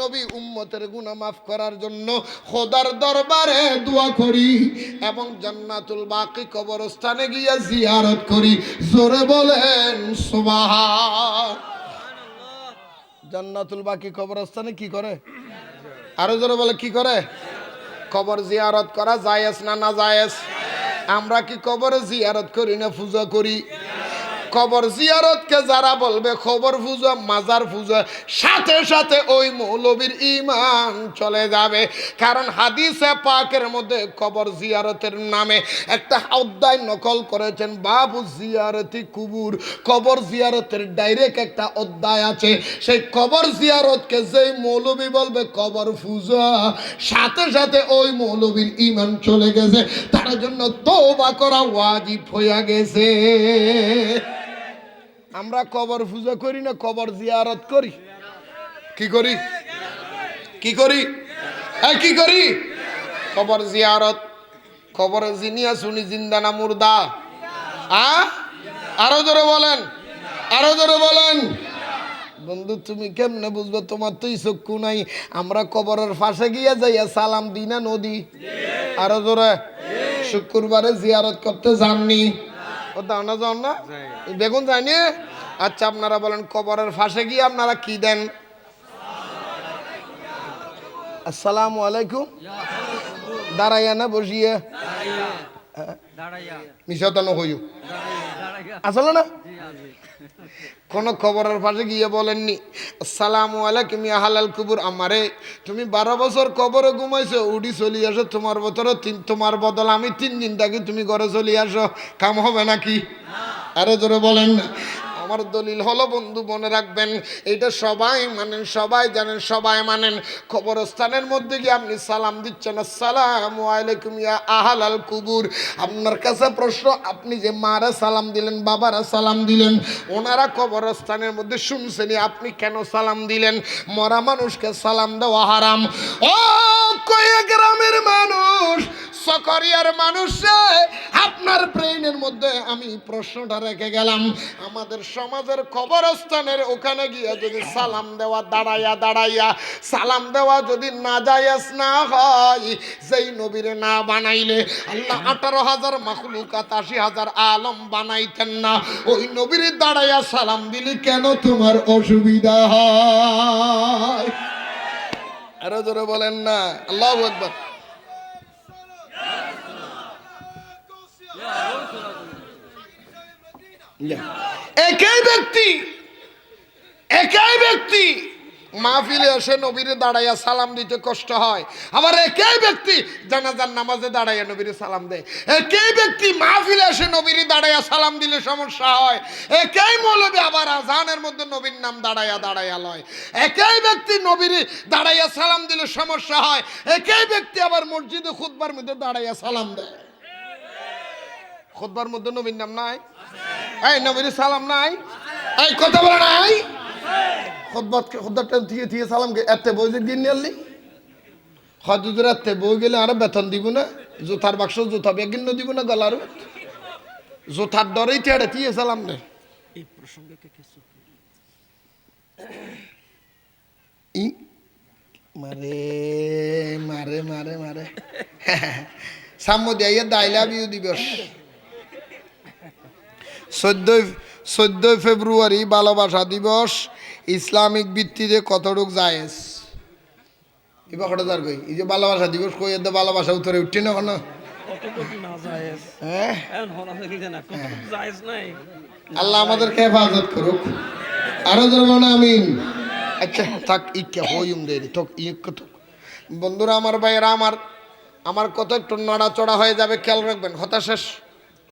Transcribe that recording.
নবী উম্মতের গুনাহ মাফ করার জন্য খোদার দরবারে দোয়া করি এবং জান্নাতুল বাকি কবরস্থানে গিয়ে জিয়ারত করি। জোরে বলেন সুবহান। জান্নাতুল বাকি কবরস্থানে কি করে? আরো জোরে বলে কি করে? কবর জিয়ারত করা জায়েজ না না জায়েজ? আমরা কি কবরে জিয়ারত করি না পূজা করি? কবর জিয়ারতকে যারা বলবে কবর পূজা মাজার পূজা, সাথে সাথে ওই মৌলবীর ঈমান চলে যাবে। কারণ হাদিসে পাকের মধ্যে কবর জিয়ারতের নামে একটা অধ্যায় নকল করেছেন, বাবু জিয়ারতি কুবুর। কবর জিয়ারতের ডাইরেক্ট একটা অধ্যায় আছে। সেই কবর জিয়ারতকে যেই মৌলবী বলবে কবর পূজা, সাথে সাথে ওই মৌলবীর ঈমান চলে গেছে, তার জন্য তওবা করা ওয়াজিব হয়ে গেছে। আমরা কবর পূজা করি না কবর জিয়ারত করি? কি করি? কি করি? কি করি? কবর জিয়ারত। কবরে জিনিয়া শুনি জিন্দা না মুর্দা? আরো জোরে বলেন, আরো জোরে বলেন। বন্ধু তুমি কেমনে বুঝবে? তোমার তো চক্ষু নাই। আমরা কবরের পাশে গিয়ে যাইয়া সালাম দিই না নদী? আরো জোরে। শুক্রবারে জিয়ারত করতে যাননি? ও দাও না, যাও না? বেগুন যায়নি? আচ্ছা আপনারা বলেন কবরের পাশে গিয়ে আপনারা কি দেন? আসসালামু আলাইকুম। দাঁড়াইয়া না বসিয়ে? মিশাতানো হইও আসলে না। কোন খবরের পাশে গিয়ে বলেননি আসসালামু আলাইকুম ইয়া হালাল কুবুর, আমারে তুমি 12 বছর কবরে ঘুমাইছো, উডি চলি আসো, তোমার তোমার বদল আমি 3 দিন থাকি, তুমি ঘরে চলি আসো, কাম হবে নাকি? আরো জোরে বলেন না। আমার দলিল হলো বন্ধু মনে রাখবেন, এটা সবাই মানেন, সবাই জানেন, সবাই মানেন। কবরস্থানের মধ্যে গিয়ে আপনি সালাম দিচ্ছেন আসসালামু আলাইকুম ইয়া আহলাল কুবুর। আপনার কাছে প্রশ্ন, আপনি যে মারা সালাম দিলেন, বাবারা সালাম দিলেন, ওনারা কবরস্থানের মধ্যে শুনছেন, আপনি কেন সালাম দিলেন? মরা মানুষকে সালাম দেওয়া হারাম। ও কয়ে গ্রামের মানুষ, সকরিয়ার মানুষে, আপনার ব্রেইনের মধ্যে আমি প্রশ্নটা রেখে গেলাম। আমাদের সমাজের কবরস্থানের ওখানে গিয়ে যদি সালাম দেওয়া দাঁড়াইয়া দাঁড়াইয়া সালাম দেওয়া যদি না জায়েজ না হয়, যেই নবীরে না বানাইলে আল্লাহ 18,000 মাখলুকাত 80,000 আলম বানাইতেন না, ওই নবীরে দাঁড়াইয়া সালাম দিলে কেন তোমার অসুবিধা হয়? আরো জোরে বলেন না আল্লাহু আকবার। একই ব্যক্তি মাহফিলে এসে নবীরে দাঁড়াইয়া সালাম দিতে কষ্ট হয়, আবার একই ব্যক্তি জানাজার নামাজে দাঁড়াইয়া নবীরে সালাম দেয়। একই ব্যক্তি মাহফিলে এসে নবীরে দাঁড়াইয়া সালাম দিলে সমস্যা হয়। একই মৌলবী আবার আজানের মধ্যে নবীর নাম দাঁড়াইয়া দাঁড়াইয়া লয়। একই ব্যক্তি নবীরে দাঁড়াইয়া সালাম দিলে সমস্যা হয়। একই ব্যক্তি আবার মসজিদে খুতবার মধ্যে দাঁড়াইয়া সালাম দেয়। খুতবার মধ্যে নবীর নাম নাই? এই নবীর সালাম নাই? এই কথা বলে নাই? খুতবাটা দিয়ে সালামকে এতে বই যে দিন নিয়ে হজুদের এতে বই গেলে আরো বেতন দিব না, জুতার বাক্স জুতা বেগিন দিব না, গলার জুতার ডরেই তেড়ে দিয়ে সালাম নেই। এই প্রসঙ্গে কিছু মারে মারে মারে মারে সাম্য দিয়ে আই লাভ ইউ দিবস 14 ফেব্রুয়ারি ভালোবাসা দিবস ইসলামিক ভিত্তিতে কতটুক জায়েজ? এবার হঠাৎ আর কই এই যে ভালোবাসা দিবস কই এতে ভালোবাসা উত্তরে উঠছে না কেন? আল্লাহ আমাদেরকে হেফাজত করুক। আরো জোরে আমিন। আচ্ছা থাক ইকে হইম দেরি তোক ইকে তো বন্ধুরা, আমার ভাইয়েরা, আমার কথা একটু নড়াচড়া হয়ে যাবে, খেয়াল রাখবেন। হতা শেষ।